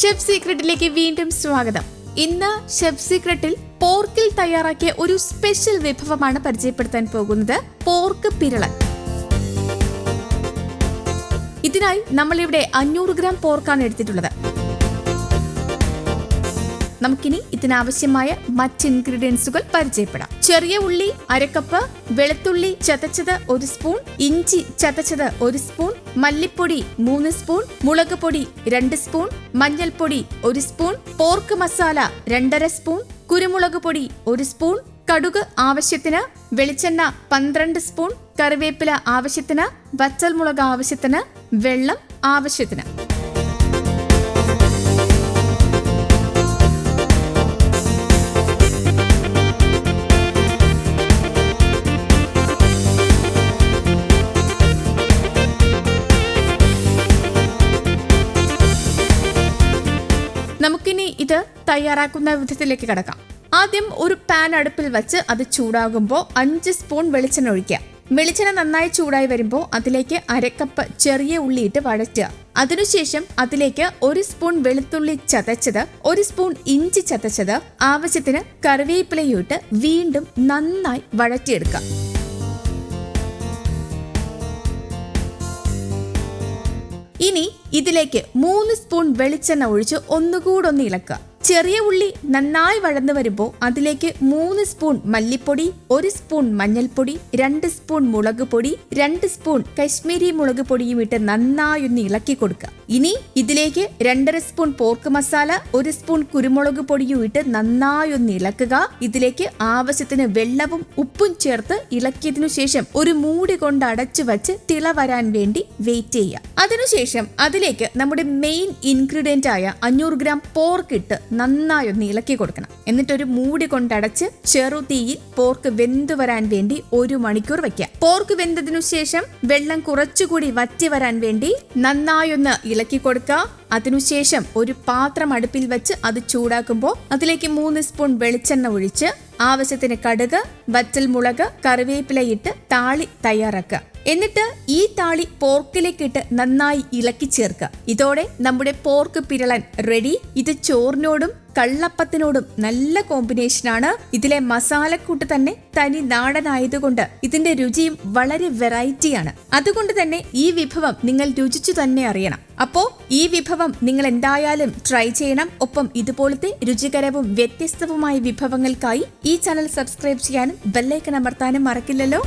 Chef സീക്രട്ടിലേക്ക് വീണ്ടും സ്വാഗതം. ഇന്ന് ഷെഫ് സീക്രട്ടിൽ പോർക്കിൽ തയ്യാറാക്കിയ ഒരു സ്പെഷ്യൽ വിഭവമാണ് പരിചയപ്പെടുത്താൻ പോകുന്നത്, പോർക്ക് പിരളൻ. ഇതിനായി നമ്മളിവിടെ 500 ഗ്രാം പോർക്കാണ് എടുത്തിട്ടുള്ളത്. നമുക്കിനി ഇതിനാവശ്യമായ മറ്റ് ഇൻഗ്രീഡിയൻസുകൾ പരിചയപ്പെടാം. ചെറിയ ഉള്ളി 1/2 കപ്പ്, വെളുത്തുള്ളി ചതച്ചത് 1 സ്പൂൺ, ഇഞ്ചി ചതച്ചത് 1 സ്പൂൺ, മല്ലിപ്പൊടി 3 സ്പൂൺ, മുളക് പൊടി 2 സ്പൂൺ, മഞ്ഞൾപ്പൊടി 1 സ്പൂൺ, പോർക്ക് മസാല 2.5 സ്പൂൺ, കുരുമുളക് പൊടി 1 സ്പൂൺ, കടുക് ആവശ്യത്തിന്, വെളിച്ചെണ്ണ 12 സ്പൂൺ, കറിവേപ്പില ആവശ്യത്തിന്, വറ്റൽമുളക് ആവശ്യത്തിന്, വെള്ളം ആവശ്യത്തിന്. നമുക്കിനി ഇത് തയ്യാറാക്കുന്ന വിധത്തിലേക്ക് കടക്കാം. ആദ്യം ഒരു പാൻ അടുപ്പിൽ വെച്ച് അത് ചൂടാകുമ്പോൾ 5 സ്പൂൺ വെളിച്ചെണ്ണ ഒഴിക്കുക. വെളിച്ചെണ്ണ നന്നായി ചൂടായി വരുമ്പോൾ അതിലേക്ക് 1/2 കപ്പ് ചെറിയ ഉള്ളിയിട്ട് വഴറ്റുക. അതിനുശേഷം അതിലേക്ക് 1 സ്പൂൺ വെളുത്തുള്ളി ചതച്ചത്, 1 സ്പൂൺ ഇഞ്ചി ചതച്ചത്, ആവശ്യത്തിന് കറിവേപ്പിലയിട്ട് വീണ്ടും നന്നായി വഴറ്റിയെടുക്കുക. ഇനി ഇതിലേക്ക് 3 സ്പൂൺ വെളിച്ചെണ്ണ ഒഴിച്ച് ഒന്നുകൂടൊന്ന് ഇളക്കുക. ചെറിയ ഉള്ളി നന്നായി വഴന്നു വരുമ്പോൾ അതിലേക്ക് 3 സ്പൂൺ മല്ലിപ്പൊടി, 1 സ്പൂൺ മഞ്ഞൾപ്പൊടി, 2 സ്പൂൺ മുളക് പൊടി, 2 സ്പൂൺ കശ്മീരി മുളക് പൊടിയും ഇട്ട് നന്നായി ഒന്ന് ഇളക്കി കൊടുക്കുക. ഇനി ഇതിലേക്ക് 2.5 സ്പൂൺ പോർക്ക് മസാല, 1 സ്പൂൺ കുരുമുളക് പൊടിയും ഇട്ട് നന്നായി ഒന്ന് ഇളക്കുക. ഇതിലേക്ക് ആവശ്യത്തിന് വെള്ളവും ഉപ്പും ചേർത്ത് ഇളക്കിയതിനു ശേഷം ഒരു മൂടി കൊണ്ട് അടച്ചു വച്ച് തിള വരാൻ വേണ്ടി വെയിറ്റ് ചെയ്യുക. അതിനുശേഷം അതിലേക്ക് നമ്മുടെ മെയിൻ ഇൻഗ്രീഡിയന്റ് ആയ 500 ഗ്രാം പോർക്ക് ഇട്ട് നന്നായി ഒന്ന് ഇളക്കി കൊടുക്കണം. എന്നിട്ടൊരു മൂടി കൊണ്ടടച്ച് ചെറുതീയിൽ പോർക്ക് വെന്തു വരാൻ വേണ്ടി 1 മണിക്കൂർ വെക്കുക. പോർക്ക് വെന്തതിനു ശേഷം വെള്ളം കുറച്ചുകൂടി വറ്റി വരാൻ വേണ്ടി നന്നായി ഒന്ന് ഇളക്കി കൊടുക്കുക. അതിനുശേഷം ഒരു പാത്രം അടുപ്പിൽ വെച്ച് അത് ചൂടാക്കുമ്പോൾ അതിലേക്ക് 3 സ്പൂൺ വെളിച്ചെണ്ണ ഒഴിച്ച് ആവശ്യത്തിന് കടുക്, വറ്റൽമുളക്, കറിവേപ്പിലയിട്ട് താളി തയ്യാറാക്കുക. എന്നിട്ട് ഈ താളി പോർക്കിലേക്കിട്ട് നന്നായി ഇളക്കി ചേർക്കുക. ഇതോടെ നമ്മുടെ പോർക്ക് പിരളൻ റെഡി. ഇത് ചോറിനോടും കള്ളപ്പത്തിനോടും നല്ല കോമ്പിനേഷനാണ്. ഇതിലെ മസാലക്കൂട്ട് തന്നെ തനി നാടനായതുകൊണ്ട് ഇതിന്റെ രുചിയും വളരെ വെറൈറ്റിയാണ്. അതുകൊണ്ട് തന്നെ ഈ വിഭവം നിങ്ങൾ രുചിച്ചു തന്നെ അറിയണം. അപ്പോ ഈ വിഭവം നിങ്ങൾ എന്തായാലും ട്രൈ ചെയ്യണം. ഒപ്പം ഇതുപോലത്തെ രുചികരവും വ്യത്യസ്തവുമായ വിഭവങ്ങൾക്കായി ഈ ചാനൽ സബ്സ്ക്രൈബ് ചെയ്യാനും ബെല്ലൈക്കൺ അമർത്താനും മറക്കില്ലല്ലോ.